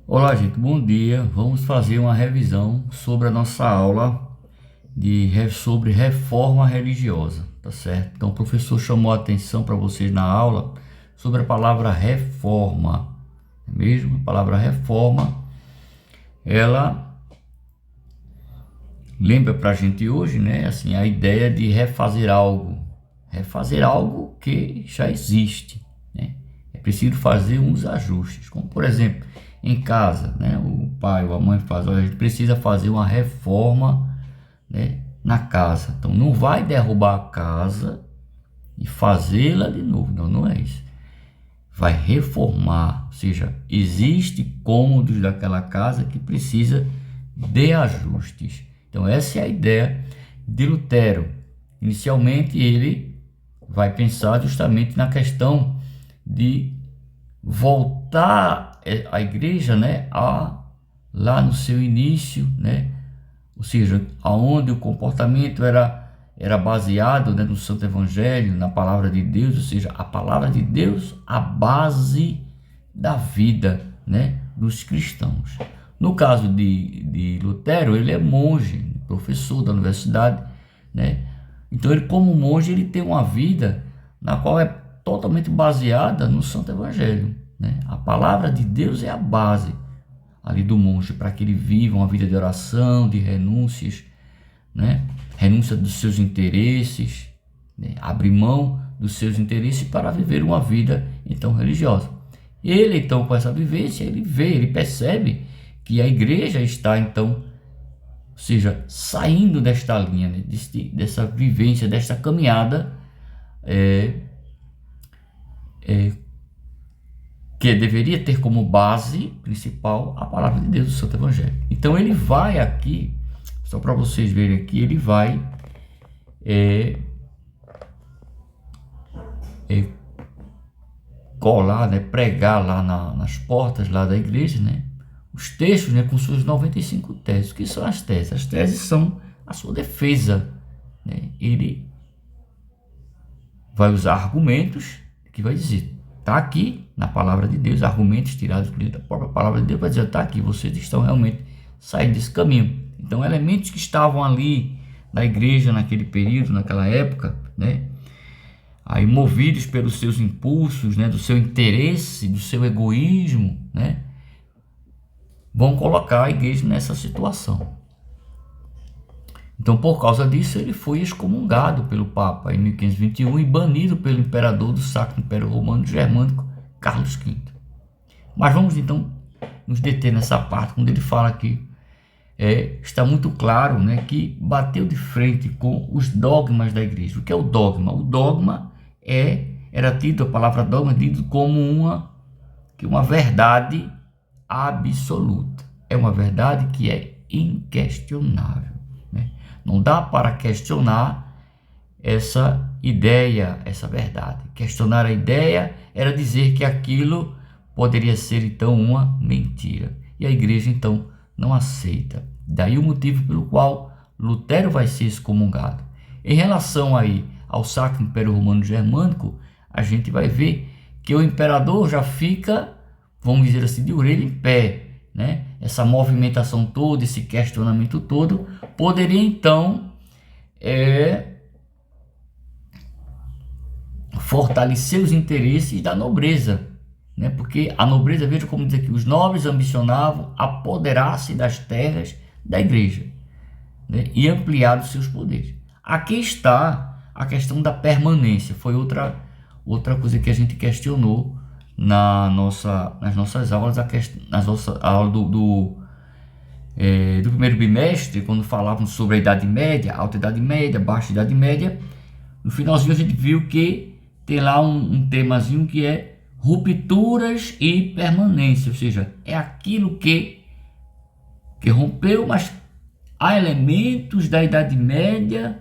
Olá, gente, bom dia. Vamos fazer uma revisão sobre a nossa aula sobre reforma religiosa, tá certo? Então, o professor chamou a atenção para vocês na aula sobre a palavra reforma, não é mesmo? A palavra reforma, ela lembra para a gente hoje, né? Assim, a ideia de refazer algo que já existe, né? É preciso fazer uns ajustes, como por exemplo, em casa, né? O pai ou a mãe faz, olha, a gente precisa fazer uma reforma, né, na casa. Então não vai derrubar a casa e fazê-la de novo, não, não é isso. Vai reformar, ou seja, existe cômodos daquela casa que precisa de ajustes. Então essa é a ideia de Lutero. Inicialmente ele vai pensar justamente na questão de voltar a igreja, né, lá no seu início, né, ou seja, aonde o comportamento era baseado, né, no Santo Evangelho, na palavra de Deus, ou seja, a palavra de Deus, a base da vida, né, dos cristãos. No caso de Lutero, ele é monge, professor da universidade, né? Então ele, como monge, ele tem uma vida na qual é totalmente baseada no Santo Evangelho, né? A palavra de Deus é a base ali do monge para que ele viva uma vida de oração, de renúncias, né? Renúncia dos seus interesses, né? Abrir mão dos seus interesses para viver uma vida então religiosa. Ele então, com essa vivência, ele percebe que a igreja está então, ou seja, saindo desta linha, né? Dessa vivência, desta caminhada que deveria ter como base principal a palavra de Deus, o Santo Evangelho. Então ele vai aqui, só para vocês verem aqui, ele vai colar, né, pregar lá nas portas lá da igreja, né, os textos, né, com suas 95 teses. O que são as teses? As teses são a sua defesa, né? Ele vai usar argumentos que vai dizer, está aqui na palavra de Deus, argumentos tirados da própria palavra de Deus, vai dizer, está aqui, vocês estão realmente saindo desse caminho. Então, elementos que estavam ali na igreja naquele período, naquela época, né, aí movidos pelos seus impulsos, né, do seu interesse, do seu egoísmo, né, vão colocar a igreja nessa situação. Então, por causa disso, ele foi excomungado pelo Papa em 1521 e banido pelo imperador do Sacro Império Romano Germânico, Carlos V. Mas vamos então nos deter nessa parte, quando ele fala que está muito claro, né, que bateu de frente com os dogmas da igreja. O que é o dogma? O dogma era tido, a palavra dogma, tido como uma verdade absoluta. É uma verdade que é inquestionável, né? Não dá para questionar essa ideia, essa verdade. Questionar a ideia era dizer que aquilo poderia ser então uma mentira. E a igreja então não aceita. Daí o motivo pelo qual Lutero vai ser excomungado. Em relação aí ao Sacro Império Romano Germânico, a gente vai ver que o imperador já fica, vamos dizer assim, de orelha em pé, né? Essa movimentação toda, esse questionamento todo, poderia então fortalecer os interesses da nobreza, né? Porque a nobreza, veja como diz aqui, os nobres ambicionavam apoderar-se das terras da igreja, né, e ampliar os seus poderes. Aqui está a questão da permanência, foi outra coisa que a gente questionou nas nossas aulas, nas nossas aulas do primeiro bimestre, quando falávamos sobre a Idade Média, Alta Idade Média, Baixa Idade Média. No finalzinho a gente viu que tem lá um temazinho que é rupturas e permanência, ou seja, é aquilo que rompeu, mas há elementos da Idade Média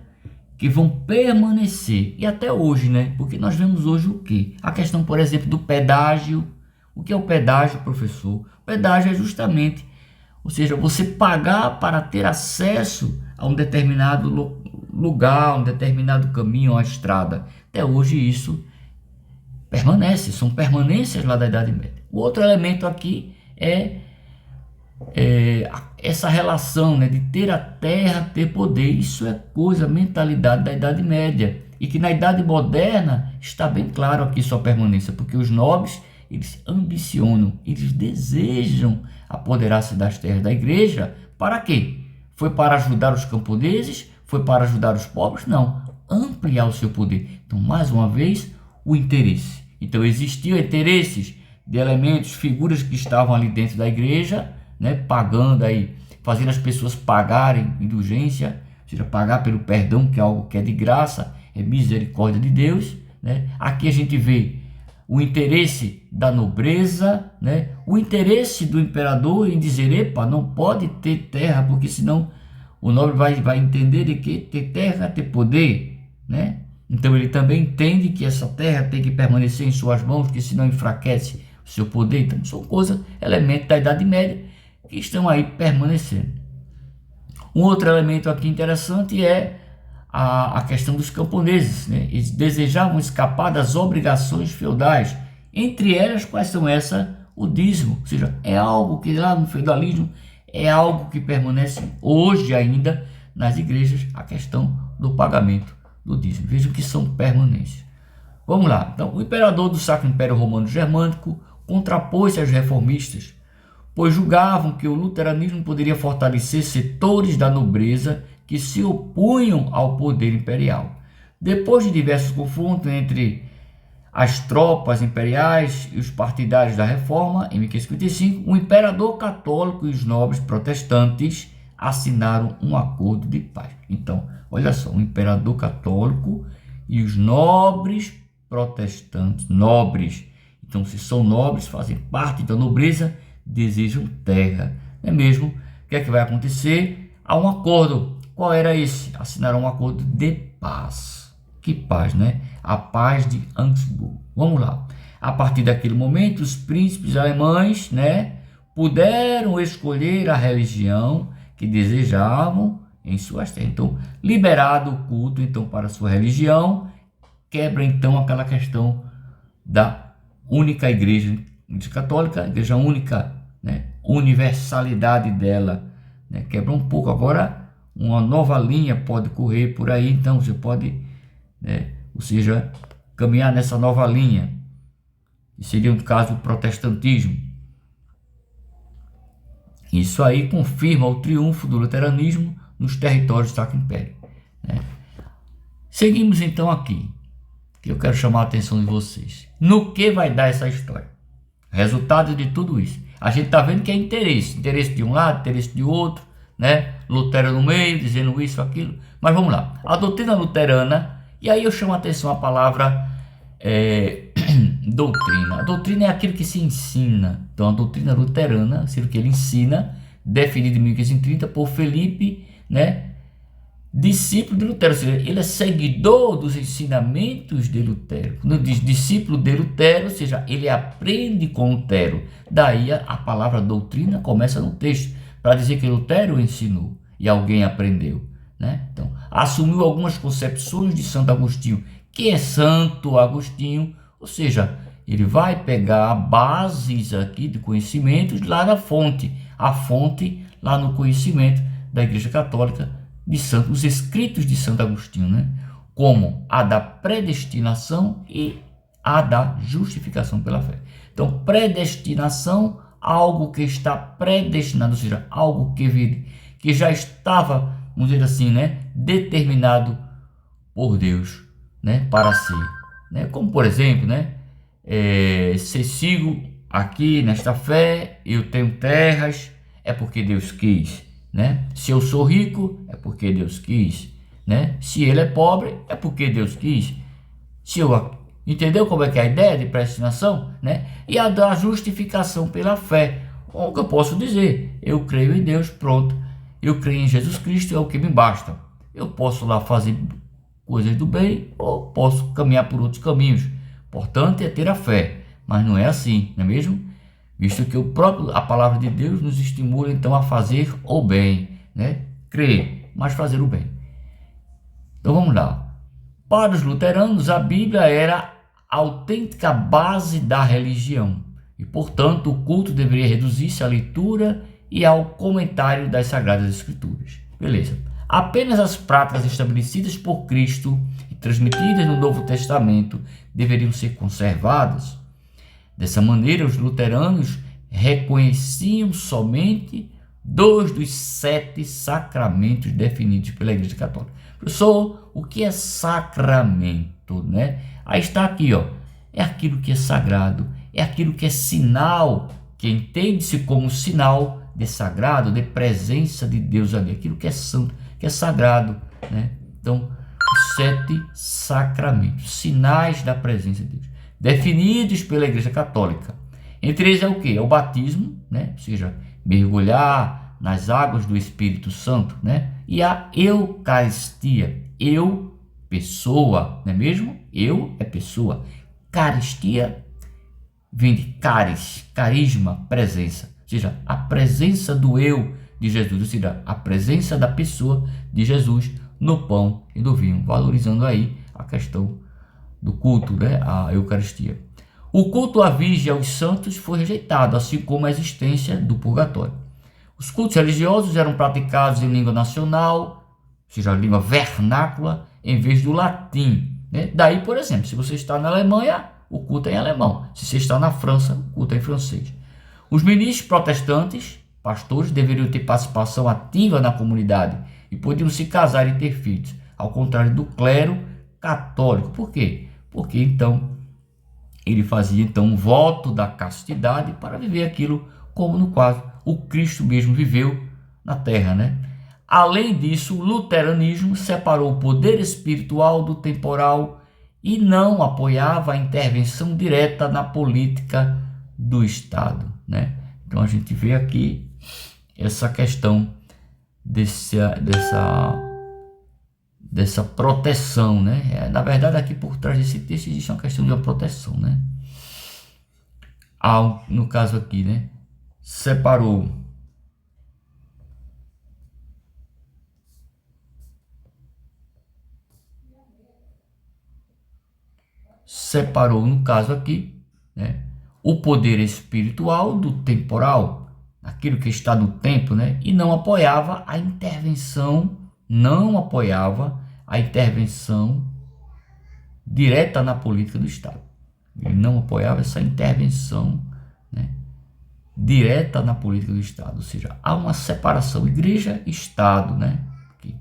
que vão permanecer, e até hoje, né? Porque nós vemos hoje o quê? A questão, por exemplo, do pedágio. O que é o pedágio, professor? O pedágio é justamente, ou seja, você pagar para ter acesso a um determinado lugar, um determinado caminho, uma estrada. Até hoje isso permanece, são permanências lá da Idade Média. O outro elemento aqui é essa relação, né, de ter a terra, ter poder. Isso é coisa, mentalidade da Idade Média, e que na Idade Moderna está bem claro aqui sua permanência, porque os nobres, eles ambicionam, eles desejam apoderar-se das terras da igreja. Para quê? Foi para ajudar os camponeses? Foi para ajudar os pobres? Não, ampliar o seu poder. Então, mais uma vez, o interesse. Então, existiam interesses de elementos, figuras que estavam ali dentro da igreja, né, pagando aí, fazendo as pessoas pagarem indulgência, ou seja, pagar pelo perdão, que é algo que é de graça, é misericórdia de Deus, né? Aqui a gente vê o interesse da nobreza, né? O interesse do imperador em dizer, epa, não pode ter terra, porque senão o nobre vai entender de que ter terra é ter poder, né? Então ele também entende que essa terra tem que permanecer em suas mãos, porque senão enfraquece o seu poder. Então são coisas, elementos da Idade Média que estão aí permanecendo. Um outro elemento aqui interessante é a questão dos camponeses, né? Eles desejavam escapar das obrigações feudais. Entre elas, quais são essas? O dízimo, ou seja, é algo que lá no feudalismo é algo que permanece hoje ainda nas igrejas, a questão do pagamento do dízimo. Vejam que são permanentes. Vamos lá. Então, o imperador do Sacro Império Romano Germânico contrapôs-se aos reformistas, pois julgavam que o luteranismo poderia fortalecer setores da nobreza que se opunham ao poder imperial. Depois de diversos confrontos entre as tropas imperiais e os partidários da reforma, em 1555, o imperador católico e os nobres protestantes assinaram um acordo de paz. Então, olha só, o imperador católico e os nobres protestantes, nobres, então se são nobres, fazem parte da nobreza, desejam terra, não é mesmo? O que é que vai acontecer? Há um acordo. Qual era esse? Assinaram um acordo de paz. Que paz, né? A paz de Augsburgo. Vamos lá. A partir daquele momento, os príncipes alemães, né, puderam escolher a religião que desejavam em suas terras. Então, liberado o culto então para a sua religião, quebra então aquela questão da única igreja católica, igreja única, né, universalidade dela, né, quebra um pouco. Agora uma nova linha pode correr por aí, então você pode, né, ou seja, caminhar nessa nova linha, que seria no caso o protestantismo. Isso aí confirma o triunfo do luteranismo nos territórios do Sacro Império, né? Seguimos então aqui, que eu quero chamar a atenção de vocês. No que vai dar essa história? Resultado de tudo isso. A gente está vendo que é interesse de um lado, interesse de outro, né? Lutero no meio, dizendo isso, aquilo. Mas vamos lá. A doutrina luterana, e aí eu chamo a atenção a palavra doutrina. A doutrina é aquilo que se ensina. Então a doutrina luterana, aquilo que ele ensina, definido em 1530 por Felipe, né? Discípulo de Lutero, ou seja, ele é seguidor dos ensinamentos de Lutero. Quando diz discípulo de Lutero, ou seja, ele aprende com Lutero. Daí a palavra doutrina começa no texto, para dizer que Lutero ensinou e alguém aprendeu, né? Então, assumiu algumas concepções de Santo Agostinho. Quem é Santo Agostinho? Ou seja, ele vai pegar bases aqui de conhecimentos lá na fonte, a fonte lá no conhecimento da Igreja Católica, de Santo, os escritos de Santo Agostinho, né? Como a da predestinação e a da justificação pela fé. Então, predestinação, algo que está predestinado, ou seja, algo que já estava, vamos dizer assim, né, determinado por Deus, né, para si, né? Como por exemplo, né, se sigo aqui nesta fé, eu tenho terras, é porque Deus quis. Né? Se eu sou rico, é porque Deus quis, né? Se ele é pobre, é porque Deus quis. Entendeu como é que é a ideia de predestinação, né? E a da justificação pela fé. O que eu posso dizer? Eu creio em Deus, pronto. Eu creio em Jesus Cristo, é o que me basta. Eu posso lá fazer coisas do bem ou posso caminhar por outros caminhos. Importante é ter a fé, mas não é assim, não é mesmo? Visto que a palavra de Deus nos estimula então a fazer o bem, né? Crer, mas fazer o bem. Então vamos lá. Para os luteranos, a Bíblia era a autêntica base da religião e, portanto, o culto deveria reduzir-se à leitura e ao comentário das Sagradas Escrituras. Beleza. Apenas as práticas estabelecidas por Cristo e transmitidas no Novo Testamento deveriam ser conservadas. Dessa maneira, os luteranos reconheciam somente 2 dos 7 sacramentos definidos pela Igreja Católica. Professor, o que é sacramento, né? Aí está aqui, ó. É aquilo que é sagrado, é aquilo que é sinal, que entende-se como sinal de sagrado, de presença de Deus ali, aquilo que é santo, que é sagrado, né? Então, os 7 sacramentos, sinais da presença de Deus, definidos pela Igreja Católica. Entre eles é o que? É o batismo, né? Ou seja, mergulhar nas águas do Espírito Santo, né? E a Eucaristia. Eu, pessoa, não é mesmo? Eu é pessoa. Caristia vem de caris, carisma, presença. Ou seja, a presença do eu de Jesus, ou seja, a presença da pessoa de Jesus no pão e no vinho, valorizando aí a questão do culto, né? A Eucaristia. O culto à Virgem e aos santos foi rejeitado, assim como a existência do purgatório. Os cultos religiosos eram praticados em língua nacional, ou seja, língua vernácula, em vez do latim, né? Daí, por exemplo, se você está na Alemanha, o culto é em alemão. Se você está na França, o culto é em francês. Os ministros protestantes, pastores, deveriam ter participação ativa na comunidade e podiam se casar e ter filhos, ao contrário do clero católico. Por quê? Porque então ele fazia então um voto da castidade para viver aquilo como no quase o Cristo mesmo viveu na terra, né? Além disso, o luteranismo separou o poder espiritual do temporal e não apoiava a intervenção direta na política do Estado, né? Então a gente vê aqui essa questão dessa proteção, né? Na verdade, aqui por trás desse texto existe uma questão de uma proteção, né? No caso aqui, né? Separou no caso aqui, né, o poder espiritual do temporal, aquilo que está no tempo, né, e não apoiava a intervenção direta na política do Estado. Ele não apoiava essa intervenção, né, direta na política do Estado, ou seja, há uma separação igreja-estado, né? Aqui.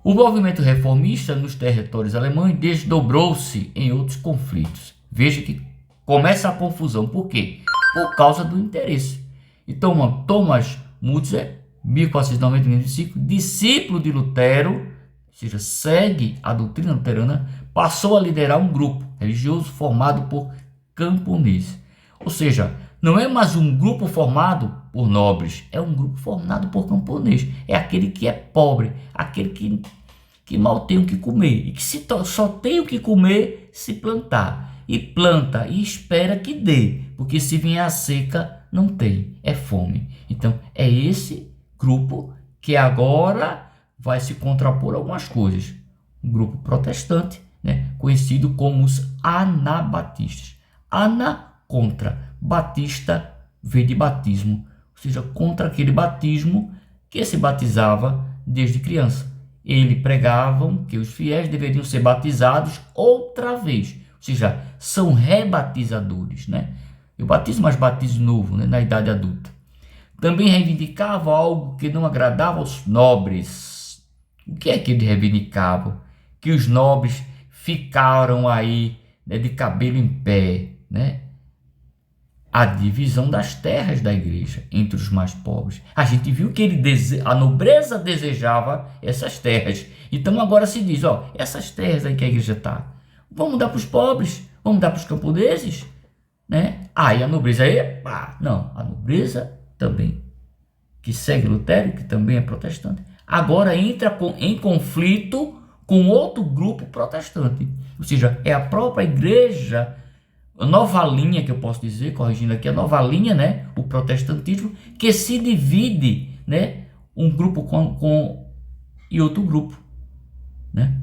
O movimento reformista nos territórios alemães desdobrou-se em outros conflitos. Veja que começa a confusão. Por quê? Por causa do interesse. Então, Thomas Müntzer, 1495, discípulo de Lutero, ou seja, segue a doutrina luterana, passou a liderar um grupo religioso formado por camponeses. Ou seja, não é mais um grupo formado por nobres, é um grupo formado por camponeses. É aquele que é pobre, aquele que mal tem o que comer e que só tem o que comer se plantar. E planta e espera que dê, porque se vier a seca, não tem, é fome. Então, é esse grupo que agora vai se contrapor a algumas coisas. Um grupo protestante, né, conhecido como os anabatistas. Ana contra, batista vem de batismo, ou seja, contra aquele batismo que se batizava desde criança. Eles pregavam que os fiéis deveriam ser batizados outra vez, ou seja, são rebatizadores, né? Eu batizo, mas batizo novo, né, na idade adulta. Também reivindicavam algo que não agradava aos nobres. O que é que eles reivindicavam? Que os nobres ficaram aí, né, de cabelo em pé, né? A divisão das terras da igreja entre os mais pobres. A gente viu que a nobreza desejava essas terras. Então agora se diz, ó, essas terras aí que a igreja está, vamos dar para os pobres, vamos dar para os camponeses, né? E a nobreza aí, não, a nobreza também, que segue Lutero, que também é protestante, agora entra em conflito com outro grupo protestante. Ou seja, é a própria igreja, a nova linha que eu posso dizer, corrigindo aqui, a nova linha, né, o protestantismo, que se divide, né, um grupo e outro grupo, né?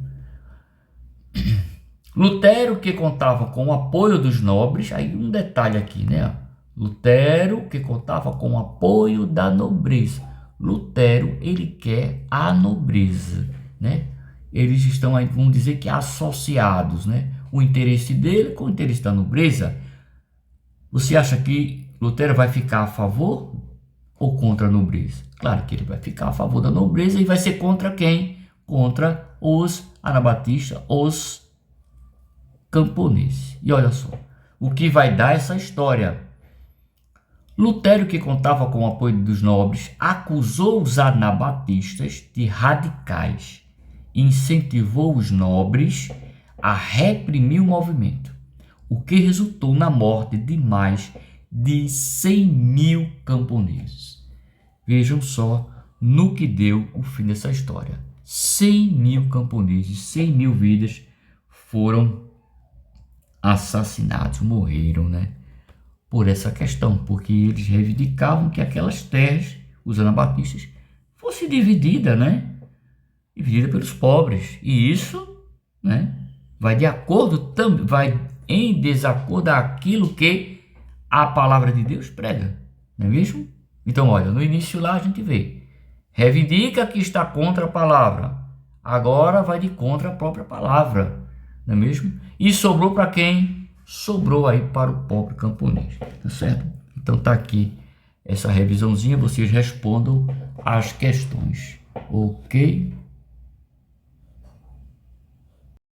Lutero, que contava com o apoio dos nobres, aí um detalhe aqui, né? Lutero, que contava com o apoio da nobreza. Lutero, ele quer a nobreza, né? Eles estão aí, vamos dizer que associados, né? O interesse dele com o interesse da nobreza. Você acha que Lutero vai ficar a favor ou contra a nobreza? Claro que ele vai ficar a favor da nobreza e vai ser contra quem? Contra os anabatistas, os camponeses. E olha só, o que vai dar essa história? Lutero, que contava com o apoio dos nobres, acusou os anabatistas de radicais e incentivou os nobres a reprimir o movimento, o que resultou na morte de mais de 100 mil camponeses. Vejam só no que deu o fim dessa história. 100 mil camponeses, 100 mil vidas foram assassinados, morreram, né? Por essa questão, porque eles reivindicavam que aquelas terras, os anabatistas, fosse dividida, né? Dividida pelos pobres. E isso, né, vai de acordo, vai em desacordo àquilo que a palavra de Deus prega, não é mesmo? Então, olha, no início lá a gente vê, reivindica que está contra a palavra, agora vai de contra a própria palavra, não é mesmo? E sobrou para quem? Sobrou aí para o pobre camponês, tá certo? Então tá aqui essa revisãozinha, vocês respondam as questões, ok?